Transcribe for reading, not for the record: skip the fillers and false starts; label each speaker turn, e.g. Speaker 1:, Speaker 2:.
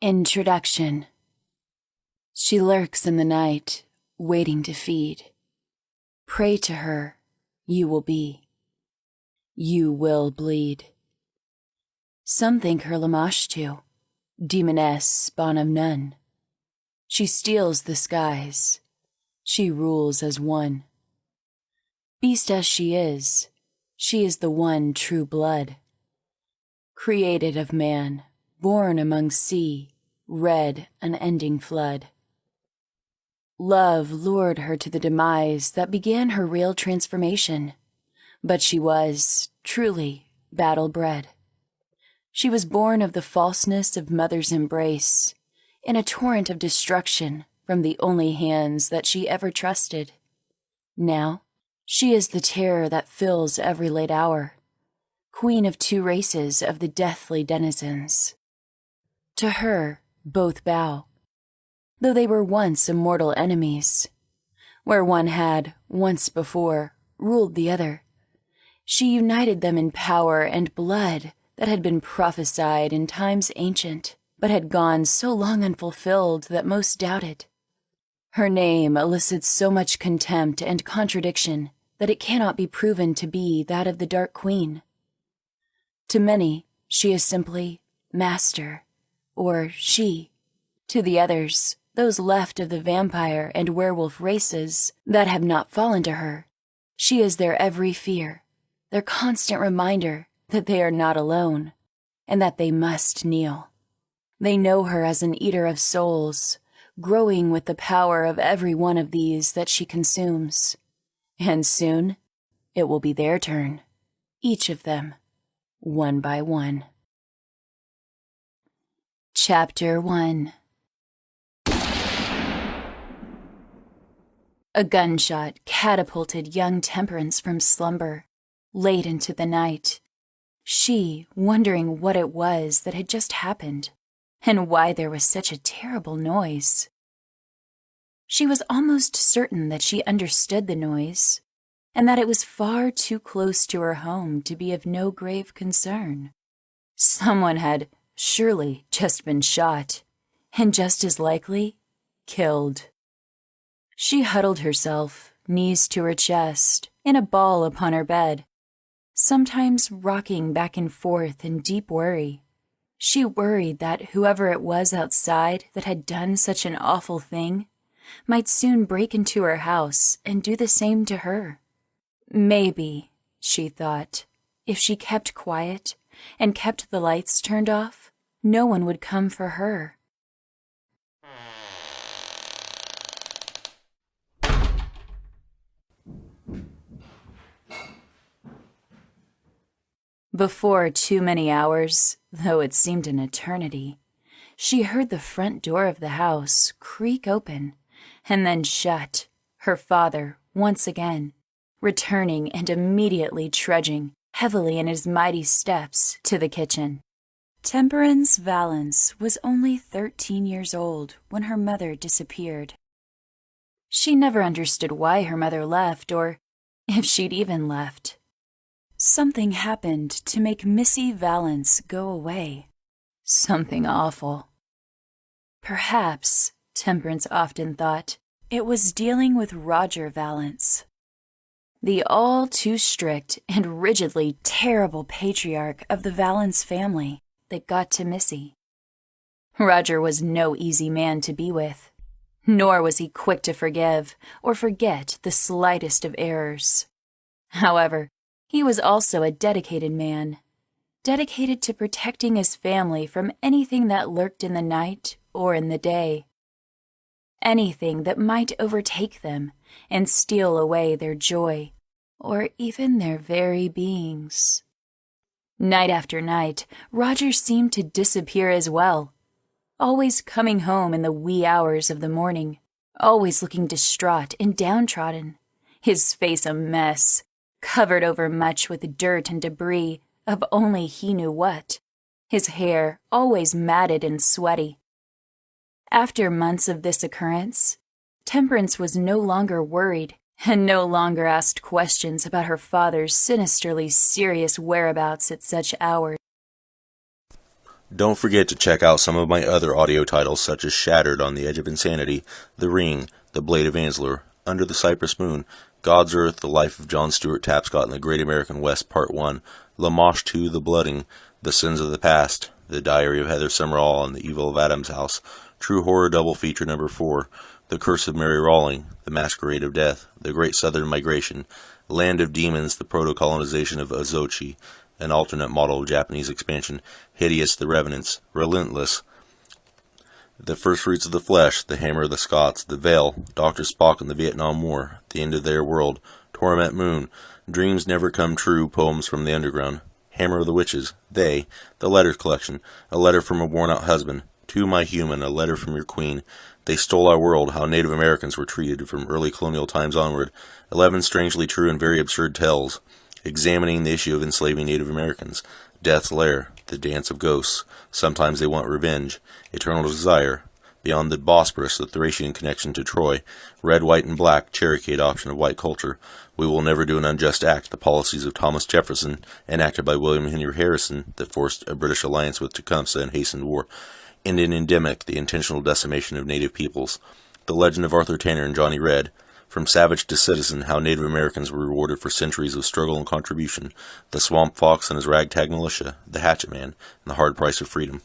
Speaker 1: Introduction. She lurks in the night, waiting to feed. Pray to her, you will be. You will bleed. Some think her Lamashtu, demoness spawn of none. She steals the skies. She rules as one. Beast as she is the one true blood. Created of man, born among sea, red unending flood. Love lured her to the demise that began her real transformation, but she was, truly, battle-bred. She was born of the falseness of mother's embrace, in a torrent of destruction from the only hands that she ever trusted. Now, she is the terror that fills every late hour, queen of two races of the deathly denizens. To her, both bow, though they were once immortal enemies. Where one had, once before, ruled the other, she united them in power and blood that had been prophesied in times ancient, but had gone so long unfulfilled that most doubted. Her name elicits so much contempt and contradiction that it cannot be proven to be that of the Dark Queen. To many, she is simply Master, or she. To the others, those left of the vampire and werewolf races that have not fallen to her, she is their every fear, their constant reminder that they are not alone, and that they must kneel. They know her as an eater of souls, growing with the power of every one of these that she consumes. And soon, it will be their turn, each of them, one by one. Chapter 1. A gunshot catapulted young Temperance from slumber, late into the night. She wondering what it was that had just happened, and why there was such a terrible noise. She was almost certain that she understood the noise, and that it was far too close to her home to be of no grave concern. Someone had surely just been shot, and just as likely, killed. She huddled herself, knees to her chest, in a ball upon her bed, sometimes rocking back and forth in deep worry. She worried that whoever it was outside that had done such an awful thing might soon break into her house and do the same to her. Maybe, she thought, if she kept quiet and kept the lights turned off, no one would come for her. Before too many hours, though it seemed an eternity, she heard the front door of the house creak open and then shut, her father, once again, returning and immediately trudging heavily in his mighty steps to the kitchen. Temperance Wallace was only 13 years old when her mother disappeared. She never understood why her mother left, or if she'd even left. Something happened to make Missy Wallace go away. Something awful. Perhaps, Temperance often thought, it was dealing with Roger Wallace, the all too strict and rigidly terrible patriarch of the Wallace family, that got to Missy. Roger was no easy man to be with, nor was he quick to forgive or forget the slightest of errors. However, he was also a dedicated man, dedicated to protecting his family from anything that lurked in the night or in the day. Anything that might overtake them and steal away their joy, or even their very beings. Night after night, Roger seemed to disappear as well, always coming home in the wee hours of the morning, always looking distraught and downtrodden, his face a mess, covered over much with dirt and debris of only he knew what, his hair always matted and sweaty. After months of this occurrence, Temperance was no longer worried and no longer asked questions about her father's sinisterly serious whereabouts at such hours.
Speaker 2: Don't forget to check out some of my other audio titles such as Shattered on the Edge of Insanity, The Ring, The Blade of Ansler, Under the Cypress Moon, God's Earth, The Life of John Stuart Tapscott in the Great American West Part 1, Lamashtu, The Blooding, The Sins of the Past, The Diary of Heather Summerall and the Evil of Adam's House, True Horror Double Feature Number 4, The Curse of Mary Rawling, The Masquerade of Death, The Great Southern Migration, Land of Demons, The Proto-Colonization of Azochi, an alternate model of Japanese expansion, Hideous, The Revenants, Relentless, The First Fruits of the Flesh, The Hammer of the Scots, The Veil, Dr. Spock and the Vietnam War, The End of Their World, Torment Moon, Dreams Never Come True, Poems from the Underground, Hammer of the Witches, They, The Letters Collection, A Letter from a Worn-Out Husband, To My Human, A Letter from Your Queen, They Stole Our World, How Native Americans Were Treated from Early Colonial Times Onward, 11 Strangely True and Very Absurd Tales, Examining the Issue of Enslaving Native Americans, Death's Lair, The Dance of Ghosts, Sometimes They Want Revenge, Eternal Desire, Beyond the Bosporus, The Thracian Connection to Troy, Red, White, and Black, Cherokee Adoption of White Culture, We Will Never Do an Unjust Act, The Policies of Thomas Jefferson, enacted by William Henry Harrison, that forced a British alliance with Tecumseh and hastened war, Indian Endemic, The Intentional Decimation of Native Peoples, The Legend of Arthur Tanner and Johnny Red, From Savage to Citizen, How Native Americans Were Rewarded for Centuries of Struggle and Contribution, The Swamp Fox and His Ragtag Militia, The Hatchet Man, and The Hard Price of Freedom.